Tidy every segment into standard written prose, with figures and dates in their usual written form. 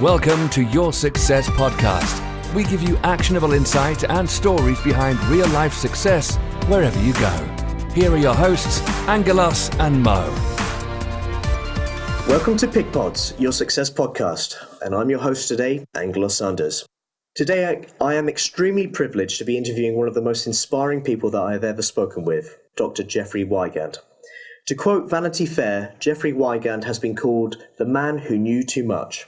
Welcome to Your Success Podcast. We give you actionable insight and stories behind real-life success wherever you go. Here are your hosts, Angelos and Mo. Welcome to PickPods, Your Success Podcast, and I'm your host today, Angelos Sanders. Today, I am extremely privileged to be interviewing one of the most inspiring people that I have ever spoken with, Dr. Jeffrey Wigand. To quote Vanity Fair, Jeffrey Wigand has been called the man who knew too much.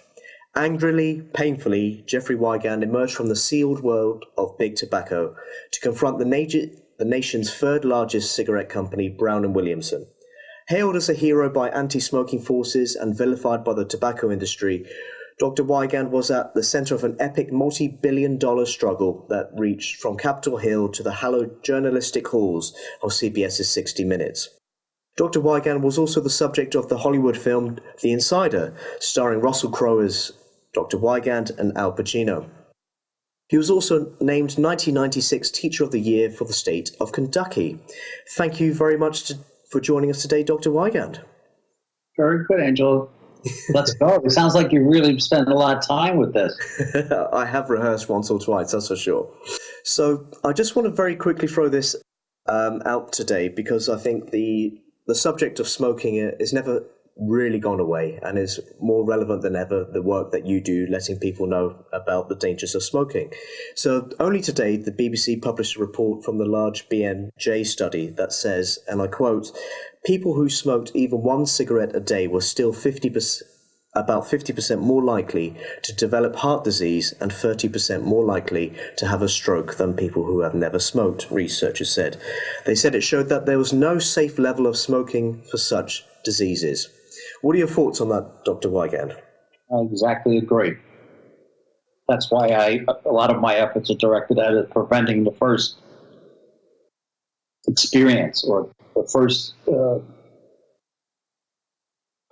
Angrily, painfully, Jeffrey Wigand emerged from the sealed world of big tobacco to confront the nation's third largest cigarette company, Brown & Williamson. Hailed as a hero by anti-smoking forces and vilified by the tobacco industry, Dr. Wigand was at the center of an epic multi-billion-dollar struggle that reached from Capitol Hill to the hallowed journalistic halls of CBS's 60 Minutes. Dr. Wigand was also the subject of the Hollywood film The Insider, starring Russell Crowe as Dr. Wigand and Al Pacino. He was also named 1996 Teacher of the Year for the state of Kentucky. Thank you very much for joining us today, Dr. Wigand. Very good, Angel. Let's go. It sounds like you really spent a lot of time with this. I have rehearsed once or twice, that's for sure. So I just want to very quickly throw this out today because I think the subject of smoking is never really gone away and is more relevant than ever, the work that you do letting people know about the dangers of smoking. So only today, the BBC published a report from the large BMJ study that says, and I quote, people who smoked even one cigarette a day were still about 50% more likely to develop heart disease and 30% more likely to have a stroke than people who have never smoked, researchers said. They said it showed that there was no safe level of smoking for such diseases. What are your thoughts on that, Dr. Wigand? I exactly agree. That's why a lot of my efforts are directed at preventing the first experience or the first what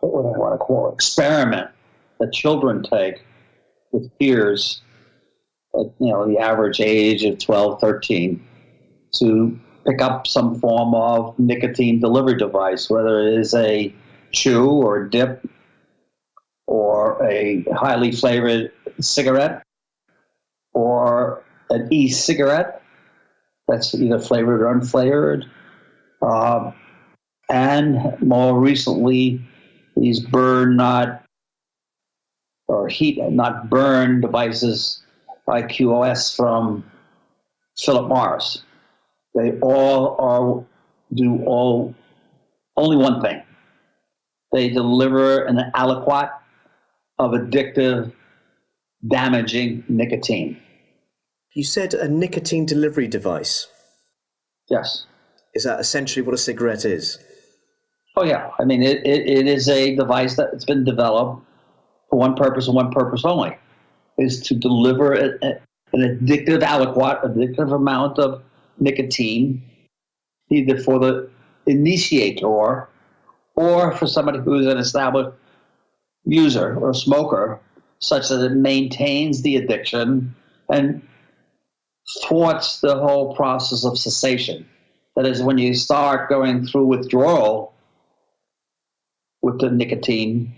do I want to call it, experiment that children take with peers at the average age of 12, 13 to pick up some form of nicotine delivery device, whether it is a chew or a dip or a highly flavored cigarette or an e-cigarette that's either flavored or unflavored. And more recently, these burn not or heat not burn devices like QoS from Philip Morris. They all do only one thing. They deliver an aliquot of addictive, damaging nicotine. You said a nicotine delivery device. Yes. Is that essentially what a cigarette is? Oh, yeah. I mean, it is a device that's been developed for one purpose and one purpose only, is to deliver an addictive aliquot, addictive amount of nicotine, either for the initiator or for somebody who is an established user or smoker, such that it maintains the addiction and thwarts the whole process of cessation. That is, when you start going through withdrawal with the nicotine,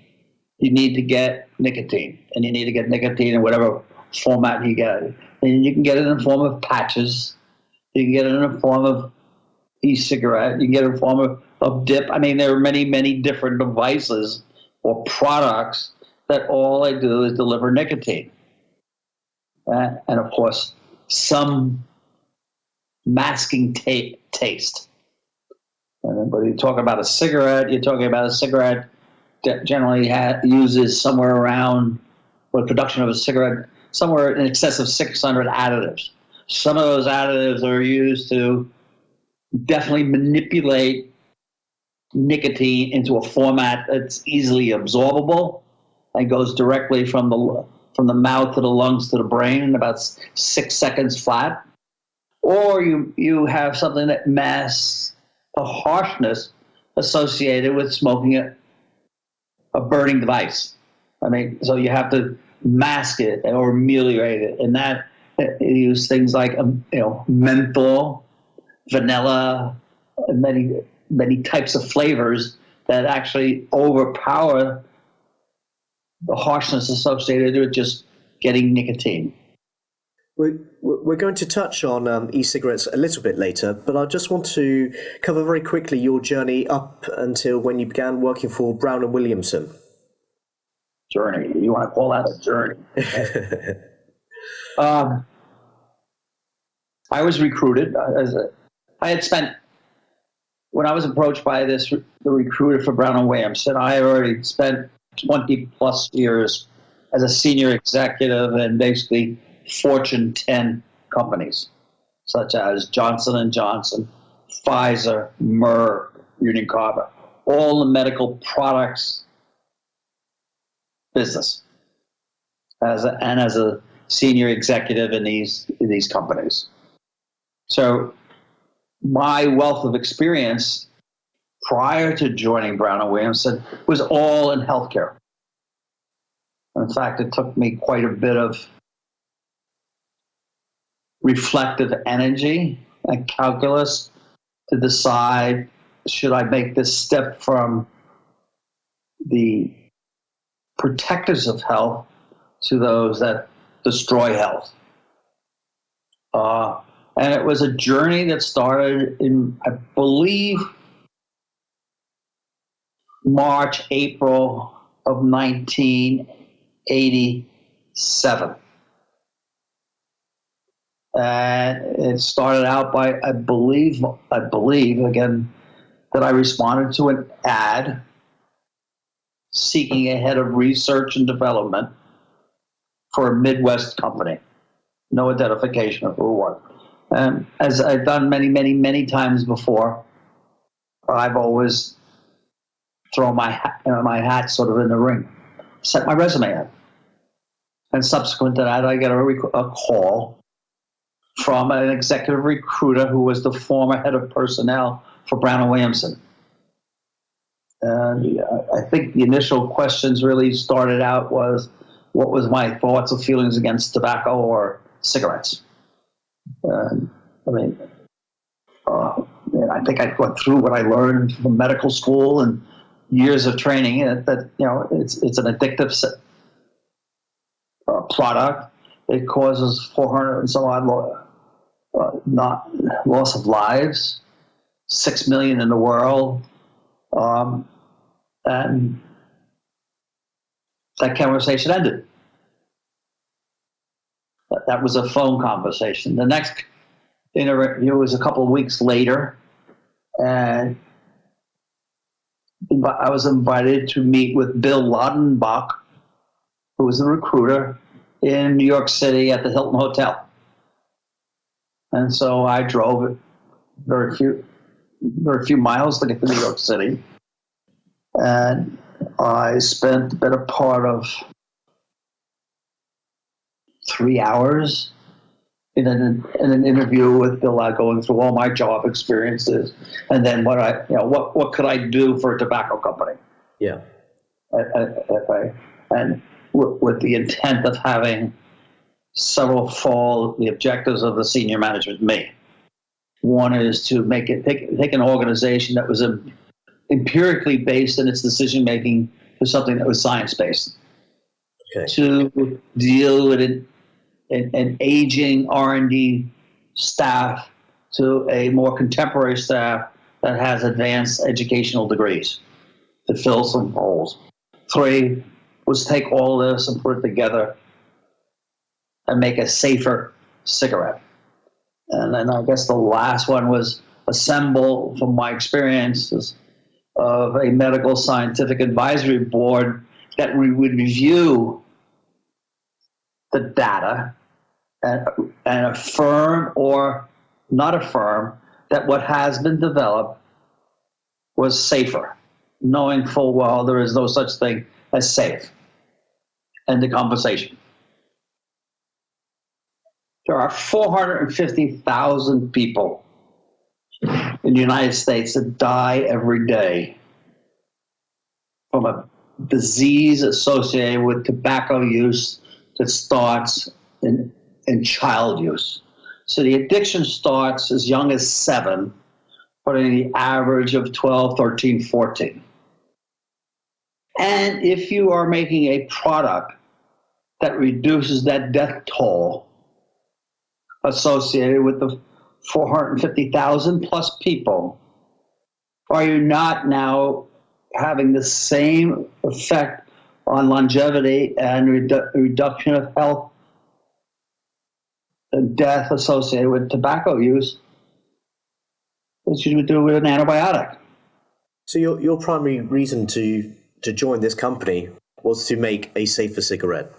you need to get nicotine, and you need to get nicotine in whatever format you get it. And you can get it in the form of patches, you can get it in the form of e-cigarette, you can get it in the form of dip. I mean, there are many, many different devices or products that all they do is deliver nicotine. And of course, some masking taste. And when you talk about a cigarette, you're talking about a cigarette that generally uses somewhere around, the production of a cigarette, somewhere in excess of 600 additives. Some of those additives are used to definitely manipulate nicotine into a format that's easily absorbable and goes directly from the mouth to the lungs to the brain in about 6 seconds flat. Or you have something that masks a harshness associated with smoking a burning device. I mean, so you have to mask it or ameliorate it, and that you use things like menthol, vanilla, and many types of flavors that actually overpower the harshness associated with just getting nicotine. We're going to touch on e-cigarettes a little bit later, but I just want to cover very quickly your journey up until when you began working for Brown and Williamson. Journey. You want to call that a journey? I was recruited. I had spent, when I was approached by the recruiter for Brown and Williamson, I had already spent 20 plus years as a senior executive in basically Fortune 10 companies, such as Johnson & Johnson, Pfizer, Merck, Union Carbide, all the medical products business, as a senior executive in these companies. So my wealth of experience prior to joining Brown and Williamson was all in healthcare. In fact, it took me quite a bit of reflective energy and calculus to decide, should I make this step from the protectors of health to those that destroy health? And it was a journey that started in, I believe, March, April of 1987. And it started out by, I believe again, that I responded to an ad seeking a head of research and development for a Midwest company. No identification of who it was. And as I've done many, many, many times before, I've always thrown my hat sort of in the ring, set my resume up. And subsequent to that, I get a call from an executive recruiter who was the former head of personnel for Brown and Williamson. And I think the initial questions really started out was, what was my thoughts or feelings against tobacco or cigarettes? I think I went through what I learned from medical school and years of training that it's an addictive product. It causes 400 and some odd loss of lives, 6 million in the world, and that conversation ended. That was a phone conversation. The next interview was a couple of weeks later, and I was invited to meet with Bill Laudenbach, who was the recruiter in New York City at the Hilton Hotel. And so I drove it very few miles to get to New York City. And I spent the better part of 3 hours in an interview with Bill, going through all my job experiences, and then what could I do for a tobacco company? Yeah. And with the intent of having several fall the objectives of the senior management and me. One is to take an organization that was empirically based in its decision making to something that was science based. Okay. To deal with an aging R&D staff to a more contemporary staff that has advanced educational degrees to fill some holes. 3 was take all this and put it together and make a safer cigarette. And then I guess the last one was assemble, from my experiences, of a medical scientific advisory board that we would review the data and affirm or not affirm that what has been developed was safer, knowing full well there is no such thing as safe. And the conversation. There are 450,000 people in the United States that die every day from a disease associated with tobacco use that starts in child use. So the addiction starts as young as 7, but in the average of 12, 13, 14. And if you are making a product that reduces that death toll associated with the 450,000 plus people, are you not now having the same effect on longevity and reduction of health and death associated with tobacco use as you would do with an antibiotic? So your primary reason to join this company was to make a safer cigarette.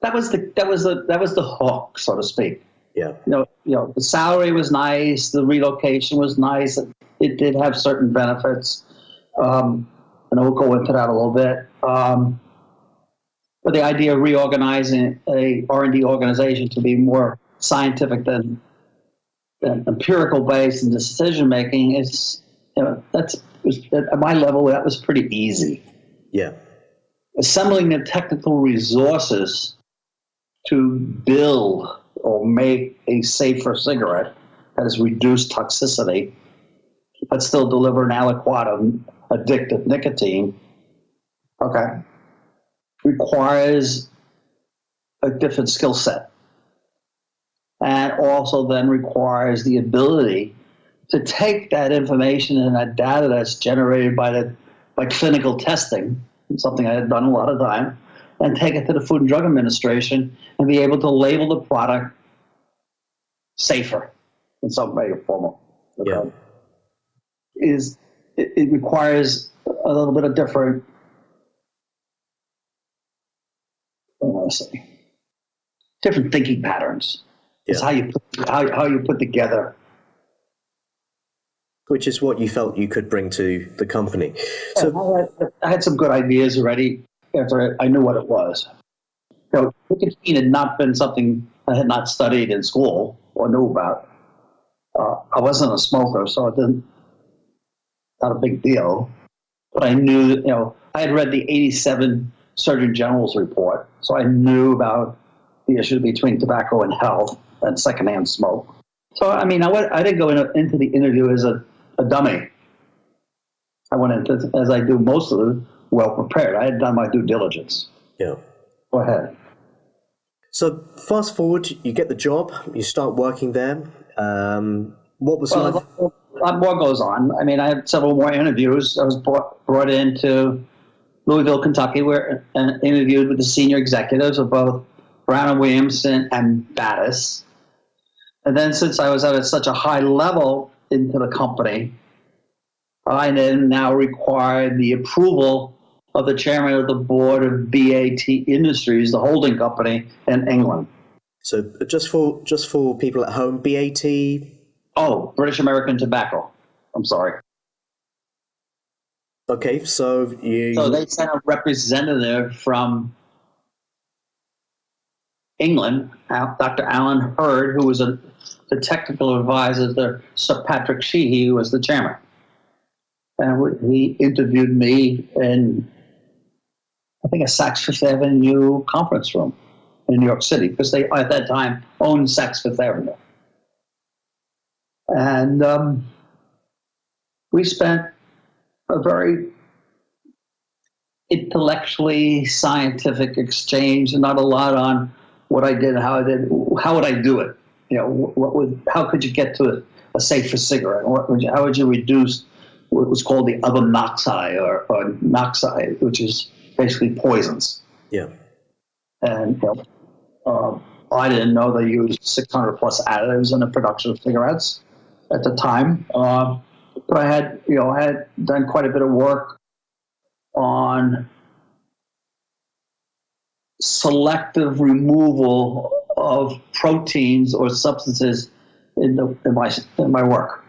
That was the hook, so to speak. Yeah. You know, the salary was nice, the relocation was nice. It did have certain benefits, and we'll go into that a little bit. But the idea of reorganizing a R&D organization to be more scientific than empirical based in decision making is, at my level, that was pretty easy. Yeah. Assembling the technical resources to build or make a safer cigarette that has reduced toxicity, but still deliver an aliquot of addictive nicotine, okay, requires a different skill set. And also then requires the ability to take that information and that data that's generated by clinical testing, something I had done a lot of time, and take it to the Food and Drug Administration and be able to label the product safer in some way or form. Okay? Yeah. It requires a little bit of different, different thinking patterns. It's how you put together. Which is what you felt you could bring to the company. So I had some good ideas already after I knew what it was. Nicotine had not been something I had not studied in school or knew about. I wasn't a smoker, so it not a big deal. But I knew, I had read the 87 Surgeon General's report, so I knew about the issue between tobacco and health and secondhand smoke. So, I didn't go into the interview as a dummy. I went into, as I do most of it, well prepared. I had done my due diligence. Yeah. Go ahead. So fast forward, you get the job, you start working there. What was life? A lot more goes on. I had several more interviews. I was brought into Louisville, Kentucky, where and interviewed with the senior executives of both Brown and Williamson and Battis. And then since I was at such a high level into the company, I then now required the approval of the chairman of the board of BAT Industries, the holding company in England. So just for people at home, BAT? Oh, British American Tobacco. I'm sorry. Okay, so they sent a representative from England, Dr. Alan Hurd, who was the technical advisor to Sir Patrick Sheehy, who was the chairman. And he interviewed me in, I think, a Saks Fifth Avenue conference room in New York City, because they, at that time, owned Saks Fifth Avenue. And we spent a very intellectually scientific exchange, and not a lot on what I did, how would I do it? How could you get to a safer cigarette? How would you reduce what was called the other noxide or noxide, which is basically poisons? Yeah. And I didn't know they used 600 plus additives in the production of cigarettes at the time. But I had done quite a bit of work on selective removal of proteins or substances in my work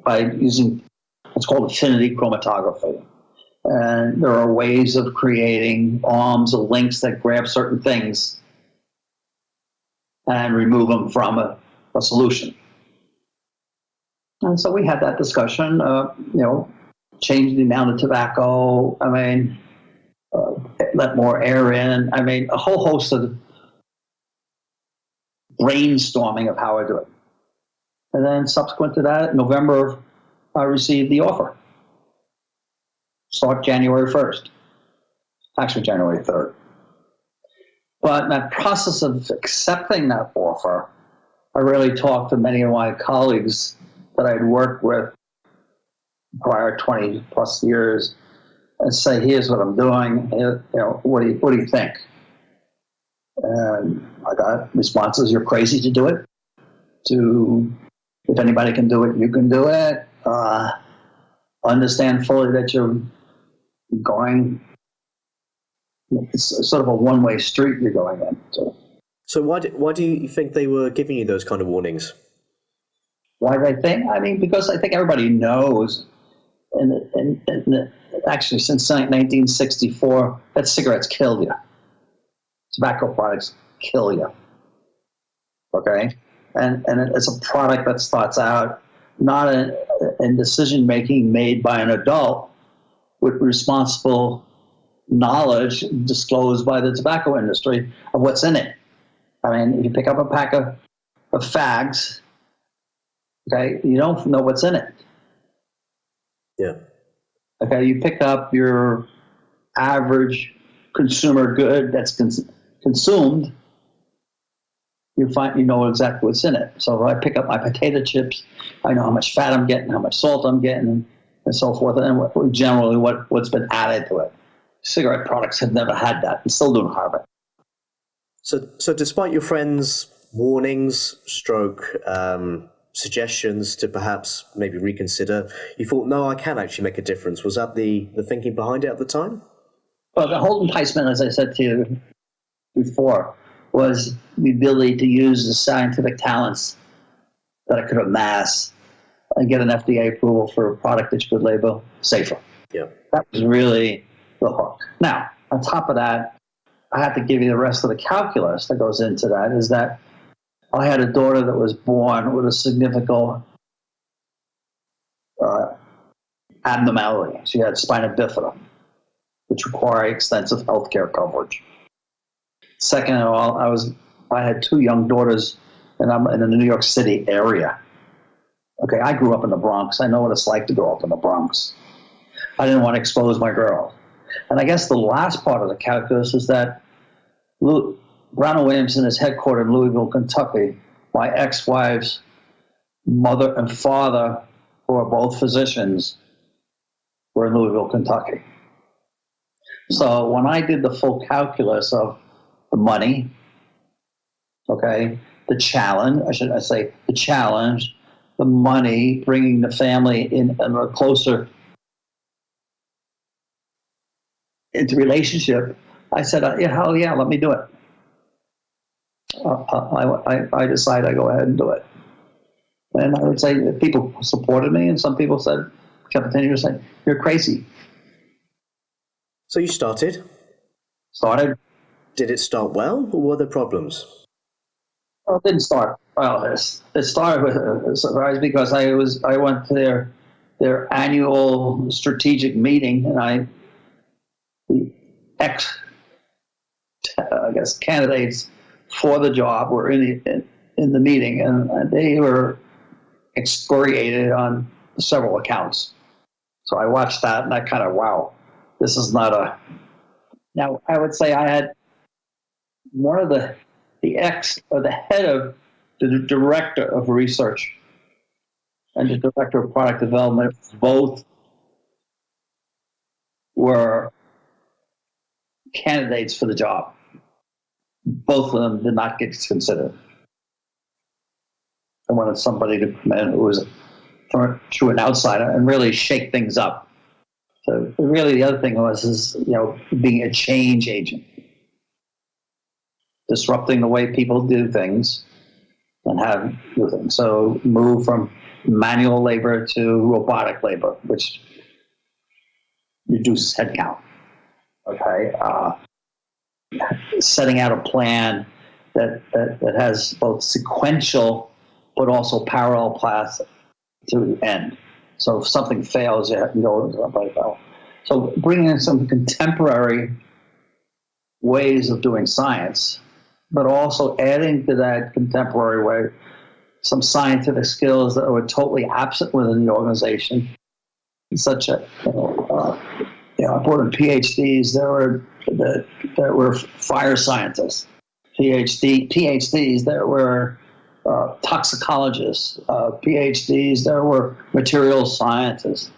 by using what's called affinity chromatography. And there are ways of creating arms or links that grab certain things and remove them from a solution. And so we had that discussion, change the amount of tobacco, let more air in, a whole host of brainstorming of how I do it. And then subsequent to that, in November, I received the offer. Start January 1st. actually January 3rd. But in that process of accepting that offer, I really talked to many of my colleagues that I'd worked with prior 20 plus years and say, here's what I'm doing. What do you think? And I got responses, you're crazy to do it. If anybody can do it, you can do it. Understand fully that you're going, it's sort of a one-way street you're going into. So why do you think they were giving you those kind of warnings? Why do I think? I mean, because I think everybody knows, and actually since 1964, that cigarettes kill you. Tobacco products kill you. Okay? And it's a product that starts out not in decision-making made by an adult with responsible knowledge disclosed by the tobacco industry of what's in it. I mean, if you pick up a pack of fags, okay, you don't know what's in it. Yeah. Okay, you pick up your average consumer good that's consumed, you know exactly what's in it. So if I pick up my potato chips, I know how much fat I'm getting, how much salt I'm getting, and so forth, and generally what's been added to it. Cigarette products have never had that and still don't have it. So despite your friends' warnings, suggestions to perhaps maybe reconsider, you thought, no, I can actually make a difference. Was that the thinking behind it at the time? Well, the whole enticement, as I said to you before, was the ability to use the scientific talents that I could amass and get an FDA approval for a product that you could label safer. Yeah. That was really the hook. Now, on top of that, I have to give you the rest of the calculus that goes into that, is that I had a daughter that was born with a significant abnormality. She had spina bifida, which required extensive healthcare coverage. Second of all, I had two young daughters, and I'm in the New York City area. Okay, I grew up in the Bronx. I know what it's like to grow up in the Bronx. I didn't want to expose my girl. And I guess the last part of the calculus is that Brown and Williamson is headquartered in Louisville, Kentucky. My ex-wife's mother and father, who are both physicians, were in Louisville, Kentucky. So when I did the full calculus of the money, okay, the challenge, the money, bringing the family in a closer into relationship, I said, hell yeah, let me do it. I decided I go ahead and do it. And I would say that people supported me, and some people continued to say, you're crazy. So you started? Did it start well, or were there problems? Well, it didn't start well. It started with a surprise because I went to their annual strategic meeting, and the candidates for the job were in the meeting, and they were excoriated on several accounts. So I watched that, and I kind of, wow, this is not a. Now I would say I had one of the head of the director of research and the director of product development. Both were candidates for the job. Both of them did not get considered. I wanted somebody to come in who was true an outsider and really shake things up. So really the other thing is being a change agent, disrupting the way people do things and do things. So move from manual labor to robotic labor, which reduces headcount. Okay, setting out a plan that has both sequential but also parallel paths to the end. So if something fails, you have to go. So bringing in some contemporary ways of doing science, but also adding to that contemporary way some scientific skills that were totally absent within the organization, such as I brought in PhDs that were fire scientists, PhDs that were toxicologists, PhDs that were material scientists,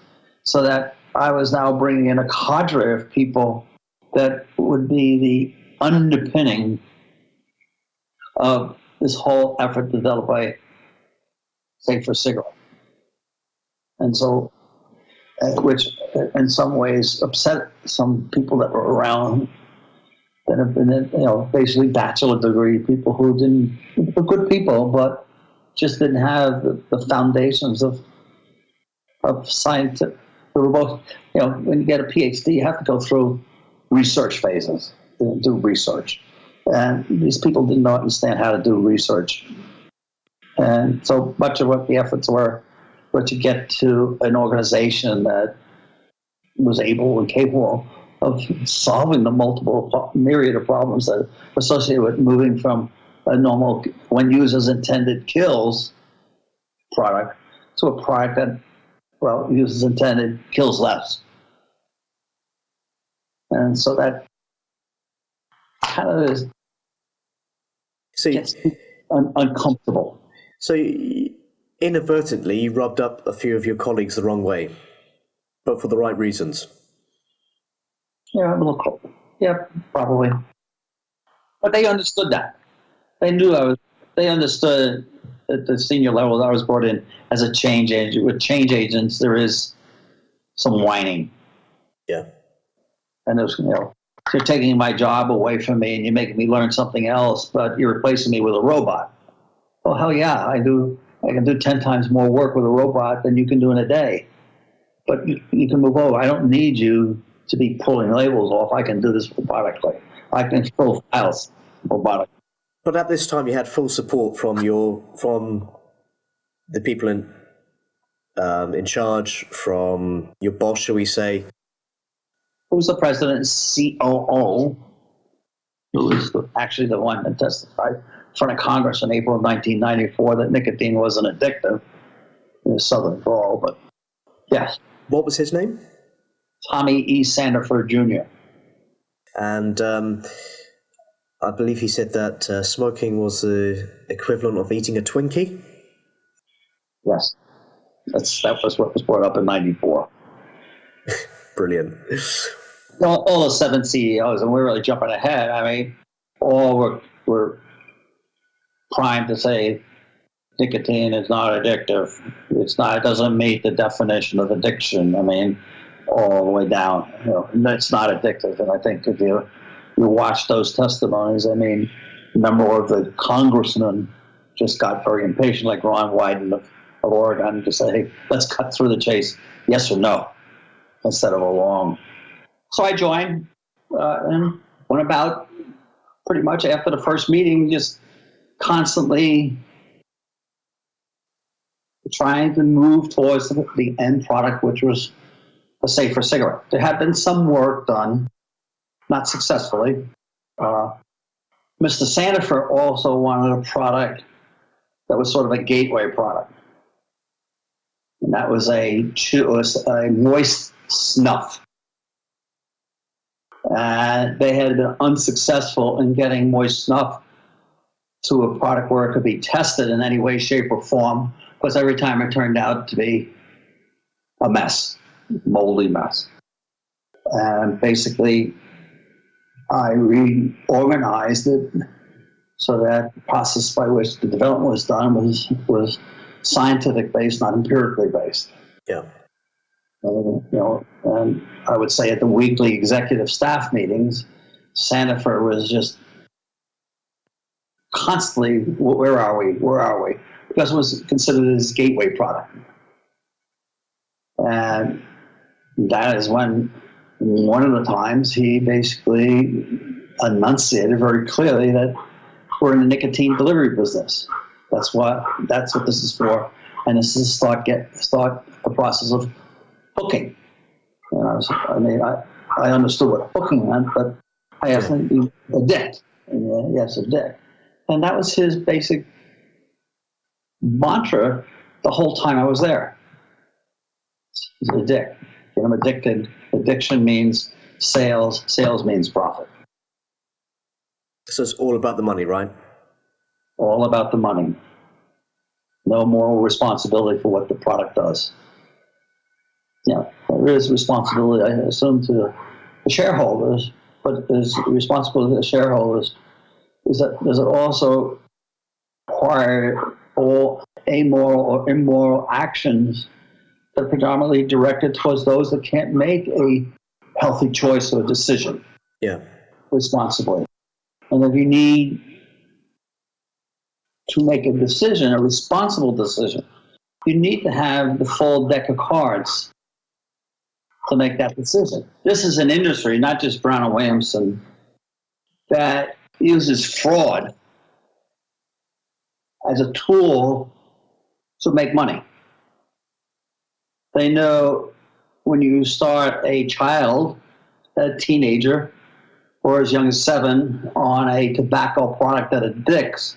so that I was now bringing in a cadre of people that would be the underpinning of this whole effort to develop a safer cigarette. And so, which in some ways upset some people that were around that have been, basically bachelor degree people who were good people, but just didn't have the foundations of scientific. They were both, when you get a PhD, you have to go through research phases, do research. And these people didn't understand how to do research. And so much of what the efforts were to get to an organization that was able and capable of solving the myriad of problems that are associated with moving from a normal, when used as intended, kills product to a product that, used as intended, kills less. And so that kind of is gets uncomfortable. So inadvertently, you rubbed up a few of your colleagues the wrong way, but for the right reasons. Yeah, I'm a little. Yeah, probably. But they understood that. They knew they understood at the senior level that I was brought in as a change agent. With change agents, there is some whining. Yeah. And there's, you're taking my job away from me and you're making me learn something else, but you're replacing me with a robot. Well, hell yeah, I can do 10 times more work with a robot than you can do in a day. But you can move over. I don't need you to be pulling labels off. I can do this robotically. I can fill files robotically. But at this time, you had full support from the people in charge, from your boss, shall we say? Who was the president and COO, who was actually the one that testified in front of Congress in April of 1994 that nicotine wasn't addictive in his southern drawl, but yes. What was his name? Tommy E. Sandiford Jr. And I believe he said that smoking was the equivalent of eating a Twinkie? Yes. That was what was brought up in 94. Brilliant. All the 7 CEOs, and we're really jumping ahead. I mean, all were primed to say nicotine is not addictive. It doesn't meet the definition of addiction. I mean, all the way down. It's not addictive. And I think if you watch those testimonies, I mean, a number of the congressmen just got very impatient, like Ron Wyden of Oregon, to say, hey, let's cut through the chase, yes or no, instead of a long. So I joined and went about pretty much after the first meeting, just constantly trying to move towards the end product, which was a safer cigarette. There had been some work done, not successfully. Mr. Sandiford also wanted a product that was sort of a gateway product. And that was a moist snuff. And they had been unsuccessful in getting moist snuff to a product where it could be tested in any way, shape, or form, because every time it turned out to be a mess, moldy mess. And basically, I reorganized it so that the process by which the development was done was scientific based, not empirically based. Yeah. And I would say at the weekly executive staff meetings, Sandiford was just constantly, where are we? Because it was considered his gateway product. And that is when one of the times he basically enunciated very clearly that we're in the nicotine delivery business. That's what this is for. And this is start the process of hooking. And I understood what hooking meant, but I asked him, addict. And yes, addict. And that was his basic mantra the whole time I was there. He's addict. Get him addicted, Addiction means sales. Sales means profit. So it's all about the money, right? All about the money. No moral responsibility for what the product does. Yeah, there is responsibility, I assume, to the shareholders, but there's responsibility to the shareholders is that does it also require all amoral or immoral actions that are predominantly directed towards those that can't make a healthy choice or decision responsibly. And if you need to make a decision, a responsible decision, you need to have the full deck of cards to make that decision. This is an industry, not just Brown and Williamson, that uses fraud as a tool to make money. They know when you start a child, a teenager, or as young as 7 on a tobacco product that addicts,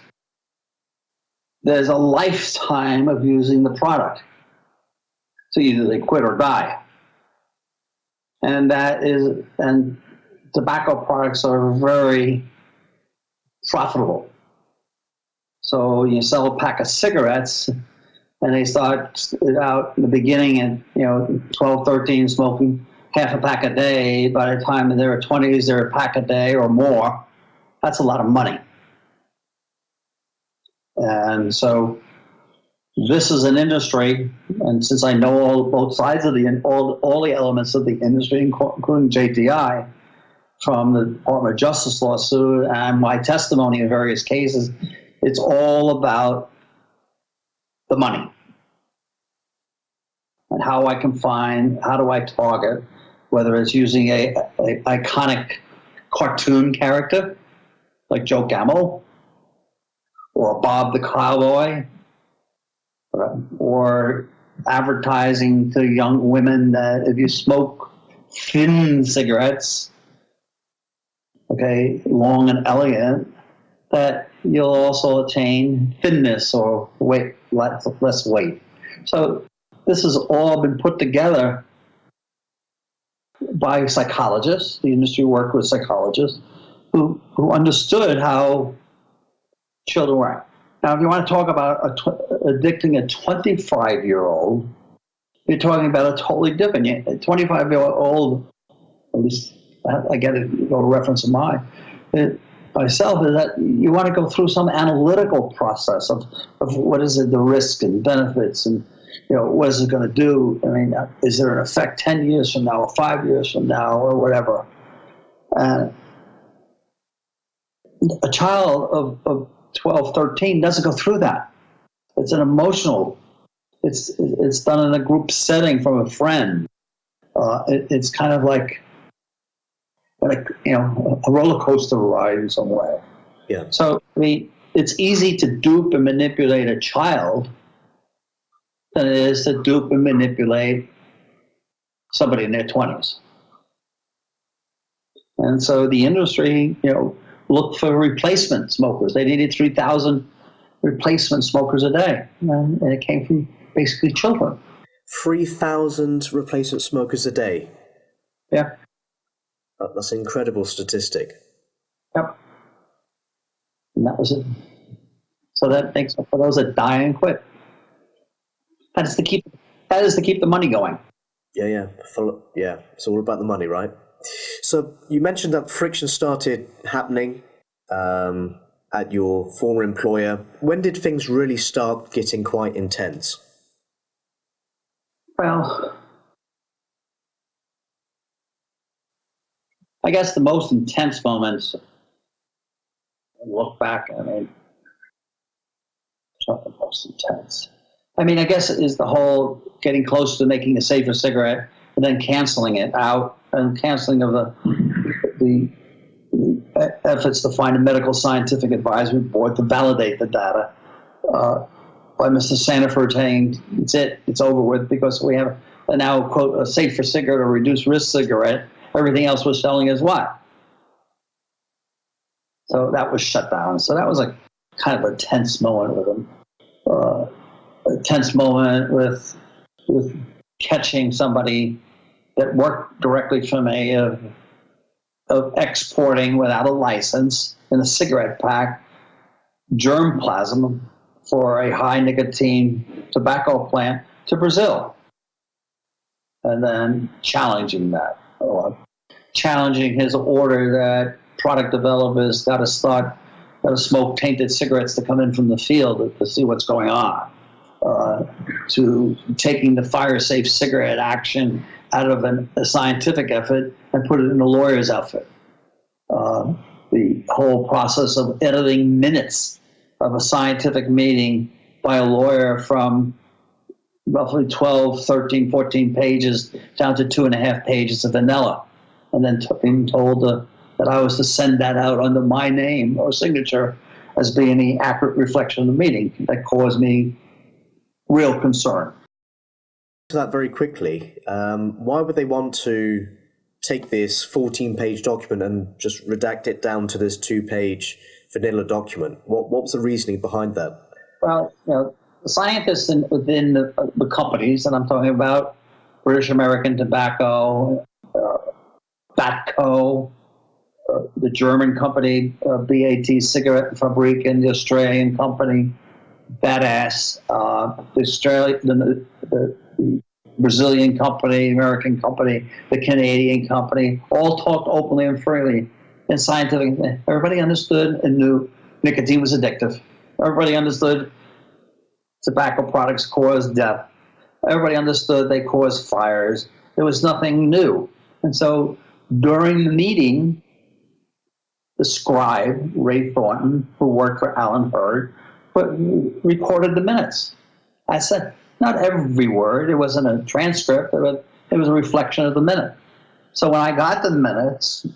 there's a lifetime of using the product. So either they quit or die. And tobacco products are very profitable. So you sell a pack of cigarettes, and they start out in the beginning at 12, 13, smoking half a pack a day. By the time they're 20s, they're a pack a day or more. That's a lot of money. And so this is an industry, and since I know both sides of all the elements of the industry, including JTI, from the Department of Justice lawsuit and my testimony in various cases, it's all about the money. And how do I target, whether it's using a iconic cartoon character like Joe Gamble, or Bob the Cowboy, or advertising to young women that if you smoke thin cigarettes, long and elegant, that you'll also attain thinness or less weight. So this has all been put together by psychologists. The industry worked with psychologists who understood how children work. Now, if you want to talk about addicting a 25-year-old, you're talking about a totally different. A 25-year-old, at least I get it, you go to reference of mine, myself, is that you want to go through some analytical process of what is it, the risk and benefits, and what is it going to do? I mean, is there an effect 10 years from now, or 5 years from now, or whatever? And a child of 12, 13 doesn't go through that. It's an emotional. It's done in a group setting from a friend. It's kind of like a roller coaster ride in some way. Yeah. So it's easy to dupe and manipulate a child than it is to dupe and manipulate somebody in their 20s. And so the industry, looked for replacement smokers. They needed 3,000 replacement smokers a day, and it came from basically children. 3,000 replacement smokers a day? Yeah. That's an incredible statistic. Yep. And that was it. So that makes up for those that die and quit. That is to keep the money going. Yeah. It's all about the money, right? So you mentioned that friction started happening at your former employer. When did things really start getting quite intense? Well, I guess the most intense moments, look back, it's not the most intense. I guess it is the whole getting close to making a safer cigarette and then canceling it out, and canceling of the efforts to find a medical scientific advisory board to validate the data by Mr. Sanford saying it's over with because we have now, quote, a safer cigarette or reduced risk cigarette. Everything else we're selling is what? So that was shut down. So that was a kind of a tense moment with him. A tense moment with catching somebody that worked directly from of exporting without a license in a cigarette pack germplasm for a high nicotine tobacco plant to Brazil. And then challenging that, or challenging his order that product developers got to smoke tainted cigarettes to come in from the field to see what's going on, to taking the fire safe cigarette action out of a scientific effort and put it in a lawyer's outfit. The whole process of editing minutes of a scientific meeting by a lawyer from roughly 12, 13, 14 pages down to 2.5 pages of vanilla, and then being told that I was to send that out under my name or signature as being the accurate reflection of the meeting. That caused me real concern. To that very quickly, why would they want to take this 14-page document and just redact it down to this 2-page vanilla document? What was the reasoning behind that? Well, the scientists within the companies, and I'm talking about British American Tobacco, Batco, the German company, BAT Cigarette Fabrique, and the Australian company, Badass, the Brazilian company, American company, the Canadian company, all talked openly and freely in scientific. Everybody understood and knew nicotine was addictive. Everybody understood tobacco products cause death. Everybody understood they cause fires. There was nothing new. And so during the meeting, the scribe, Ray Thornton, who worked for Alan Hurd, recorded the minutes. I said, not every word. It wasn't a transcript. It was a reflection of the minute. So when I got the minutes,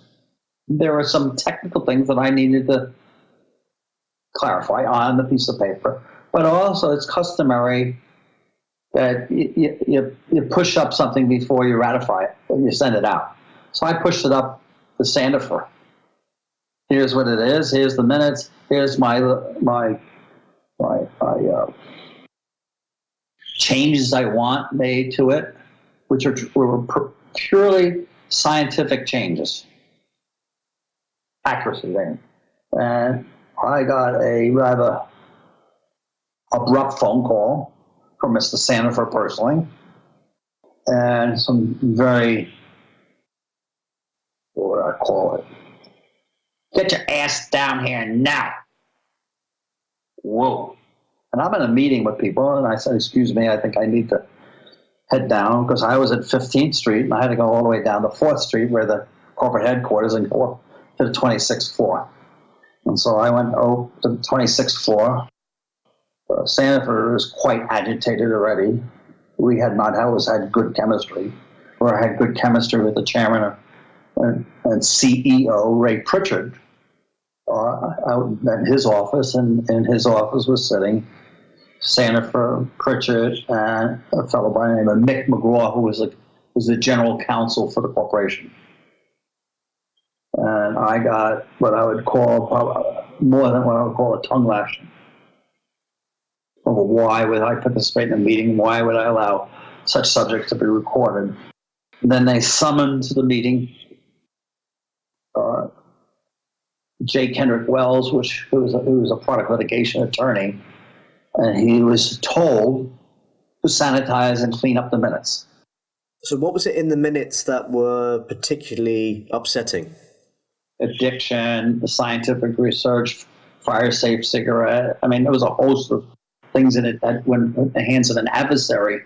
there were some technical things that I needed to clarify on the piece of paper. But also, it's customary that you push up something before you ratify it, and you send it out. So I pushed it up to Sandifer. Here's what it is. Here's the minutes. Here's my changes I want made to it, which were purely scientific changes, accuracy there. And I got a rather abrupt phone call from Mr. Sandifer personally, and some very, what would I call it? Get your ass down here now. Whoa. And I'm in a meeting with people, and I said, excuse me, I think I need to head down, because I was at 15th Street, and I had to go all the way down to 4th Street, where the corporate headquarters, and go to the 26th floor. And so I went to the 26th floor. Sandifer was quite agitated already. We had not always had good chemistry, or I had good chemistry with the chairman and CEO, Ray Pritchard, out in his office, and in his office was sitting Sandifer, Pritchard, and a fellow by the name of Mick McGraw, who was the general counsel for the corporation. And I got what I would call, more than what I would call a tongue lashing. Over why would I participate in a meeting? Why would I allow such subjects to be recorded? And then they summoned to the meeting J. Kendrick Wells, who was a product litigation attorney, and he was told to sanitize and clean up the minutes. So what was it in the minutes that were particularly upsetting? Addiction, the scientific research, fire-safe cigarette. I mean, there was a host of things in it that, when in the hands of an adversary,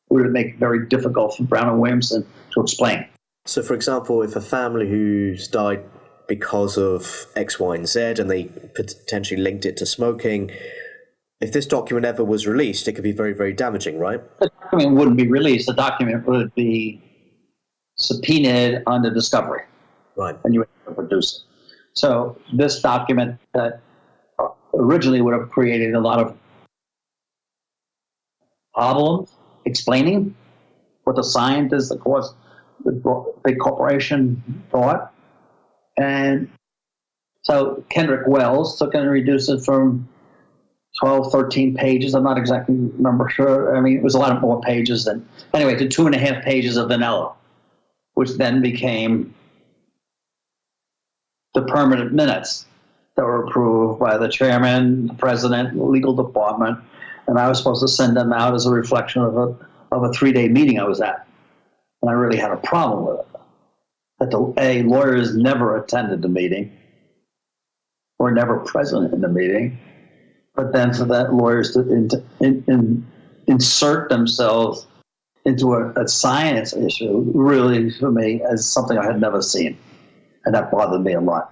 would make it very difficult for Brown and Williamson to explain. So, for example, if a family who's died because of X, Y, and Z, and they potentially linked it to smoking, if this document ever was released, it could be very, very damaging, right? The document wouldn't be released. The document would be subpoenaed under discovery. Right. And you would have to produce it. So this document that originally would have created a lot of problems explaining what the scientists, of course, the big corporation thought. And so Kendrick Wells took and reduced it from 12, 13 pages. I'm not exactly sure. I mean, it was a lot more pages than, anyway, to 2.5 pages of vanilla. which then became the permanent minutes that were approved by the chairman, the president, the legal department, and I was supposed to send them out as a reflection of a 3-day meeting I was at. And I really had a problem with it. That lawyers never attended the meeting, or never present in the meeting, but then for that lawyers to insert themselves into a science issue, really, for me, as something I had never seen. And that bothered me a lot.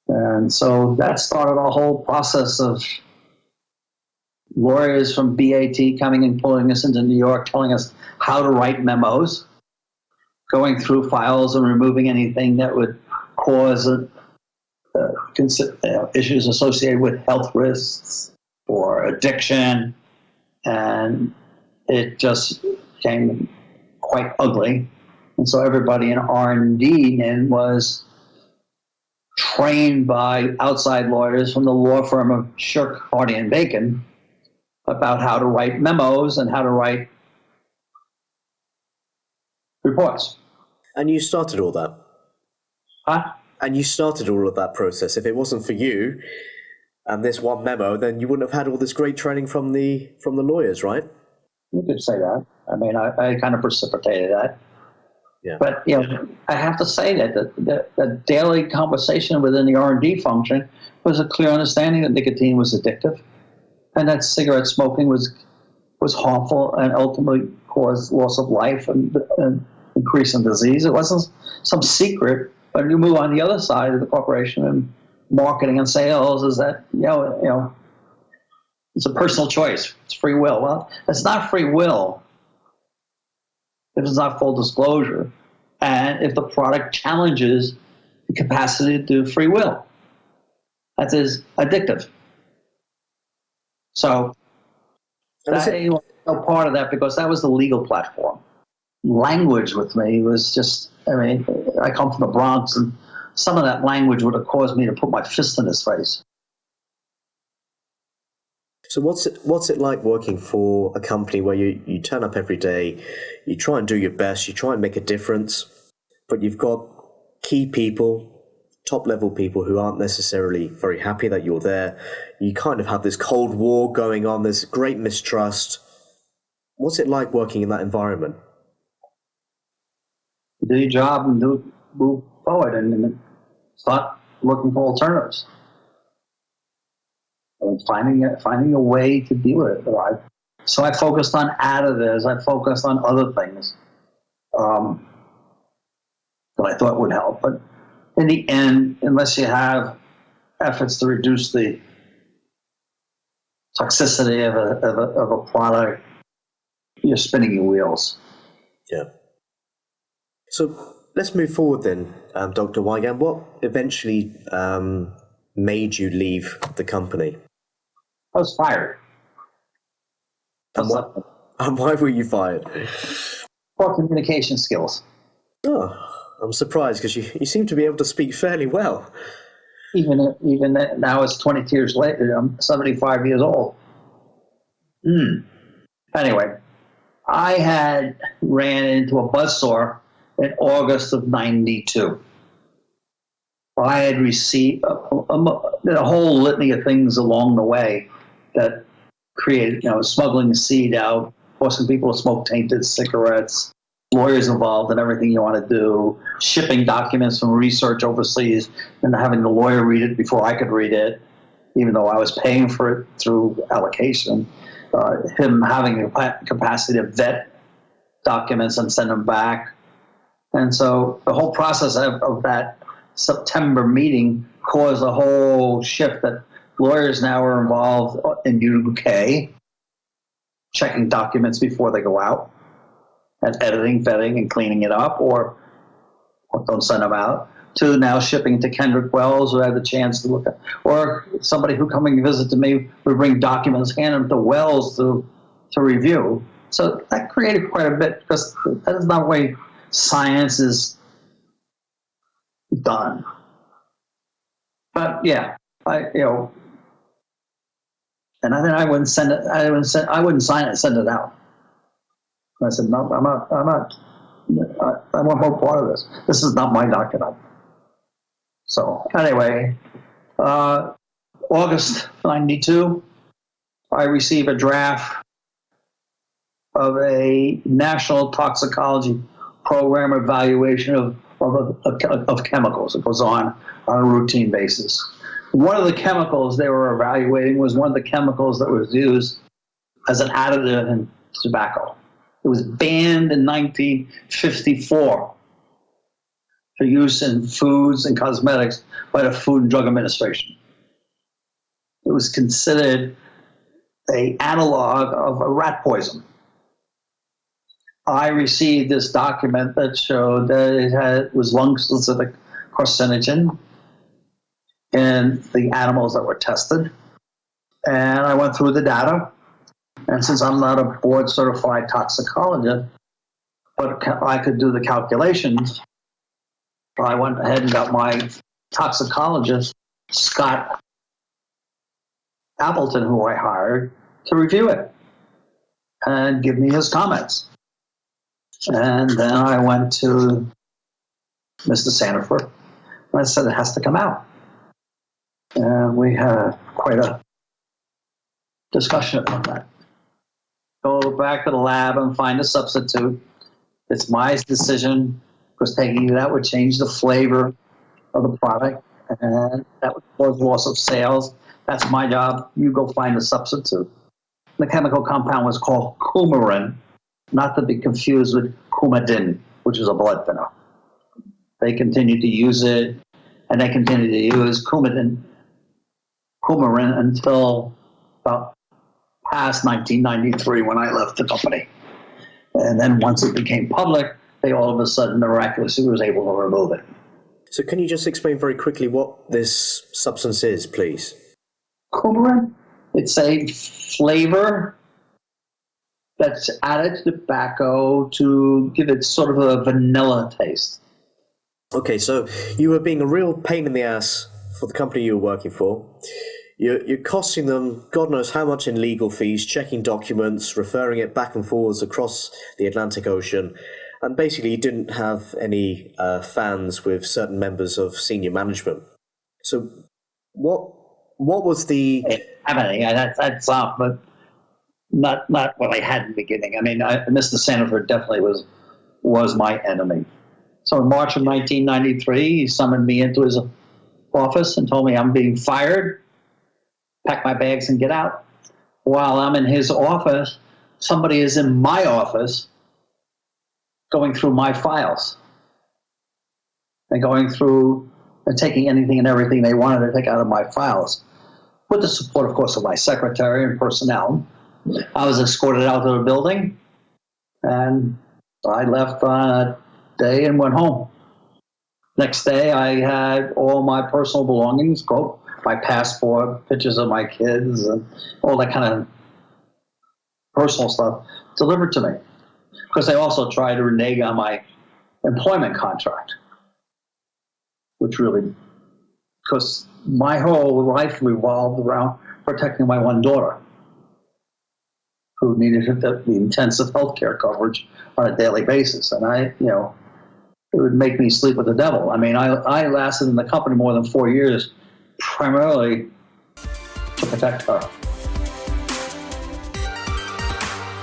And so that started a whole process of lawyers from BAT coming and pulling us into New York, telling us how to write memos, going through files and removing anything that would cause issues associated with health risks or addiction. And it just became quite ugly. And so everybody in R&D then was trained by outside lawyers from the law firm of Shirk, Hardy and Bacon about how to write memos and how to write reports. And you started all that? Huh? And you started all of that process. If it wasn't for you and this one memo, then you wouldn't have had all this great training from the lawyers, right? You could say that. I mean, I kind of precipitated that. Yeah. But I have to say that the daily conversation within the R&D function was a clear understanding that nicotine was addictive, and that cigarette smoking was harmful and ultimately caused loss of life and increase in disease. It wasn't some secret. But you move on the other side of the corporation and marketing and sales is that it's a personal choice. It's free will. Well, it's not free will if it's not full disclosure, and if the product challenges the capacity to do free will. That is addictive. So that was a part of that, because that was the legal platform. Language with me was just, I come from the Bronx, and some of that language would have caused me to put my fist in his face. So what's it like working for a company where you turn up every day, you try and do your best, you try and make a difference, but you've got key people, top-level people who aren't necessarily very happy that you're there. You kind of have this Cold War going on, there's great mistrust. What's it like working in that environment? Do your job and move forward and start looking for alternatives. And finding a way to deal with it. So I focused on additives. I focused on other things that I thought would help. But in the end, unless you have efforts to reduce the toxicity of a product, you're spinning your wheels. Yeah. So let's move forward then, Dr. Wigand. What eventually made you leave the company? I was fired. And why were you fired? Poor communication skills. Oh, I'm surprised, because you seem to be able to speak fairly well. Even now, it's 22 years later. I'm 75 years old. Anyway, I had ran into a buzzsaw in August of '92. I had received a whole litany of things along the way that created, smuggling the seed out, forcing people to smoke tainted cigarettes, lawyers involved in everything you want to do, shipping documents from research overseas and having the lawyer read it before I could read it, even though I was paying for it through allocation, him having the capacity to vet documents and send them back. And so the whole process of that September meeting caused a whole shift that lawyers now are involved in UK, checking documents before they go out, and editing, vetting, and cleaning it up, or don't send them out, to now shipping to Kendrick Wells, who had the chance to look at, or somebody who coming to visit to me would bring documents, hand them to Wells to review. So that created quite a bit, because that is not the way science is done. But yeah, and then I wouldn't send it. I wouldn't sign it and send it out. I said, no, I'm not I want no part of this. This is not my document. So anyway, August 92, I receive a draft of a national toxicology program evaluation of chemicals. It goes on a routine basis. One of the chemicals they were evaluating was one of the chemicals that was used as an additive in tobacco. It was banned in 1954 for use in foods and cosmetics by the Food and Drug Administration. It was considered an analog of a rat poison. I received this document that showed that it was lung-specific carcinogen in the animals that were tested. And I went through the data. And since I'm not a board-certified toxicologist, but I could do the calculations, I went ahead and got my toxicologist, Scott Appleton, who I hired, to review it and give me his comments. And then I went to Mr. Sanford, and I said, it has to come out. And we had quite a discussion about that. Go back to the lab and find a substitute. It's my decision, because taking it out would change the flavor of the product, and that would cause loss of sales. That's my job. You go find a substitute. The chemical compound was called coumarin, not to be confused with Coumadin, which is a blood thinner. They continued to use it, and they continued to use coumarin until about past 1993 when I left the company. And then once it became public, they all of a sudden miraculously was able to remove it. So can you just explain very quickly what this substance is, please? Coumarin, it's a flavor that's added to tobacco to give it sort of a vanilla taste. Okay, so you were being a real pain in the ass for the company you were working for. You're costing them God knows how much in legal fees, checking documents, referring it back and forwards across the Atlantic Ocean, and basically you didn't have any fans with certain members of senior management. So what was the... I mean, that's off, but not what I had in the beginning. I mean, Mr. Sanford definitely was my enemy. So in March of 1993, he summoned me into his office and told me I'm being fired. Pack my bags and get out. While I'm in his office, somebody is in my office going through my files and going through and taking anything and everything they wanted to take out of my files. With the support, of course, of my secretary and personnel. I was escorted out to the building, and I left on a day and went home. Next day, I had all my personal belongings, quote, my passport, pictures of my kids, and all that kind of personal stuff delivered to me. Because they also tried to renege on my employment contract, which really, because my whole life revolved around protecting my one daughter, who needed the intensive health care coverage on a daily basis. And it would make me sleep with the devil. I mean, I lasted in the company more than 4 years, primarily to protect her.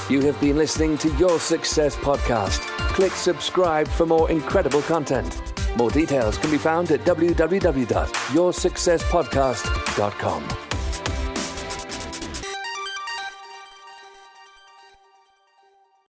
You have been listening to Your Success Podcast. Click subscribe for more incredible content. More details can be found at www.yoursuccesspodcast.com.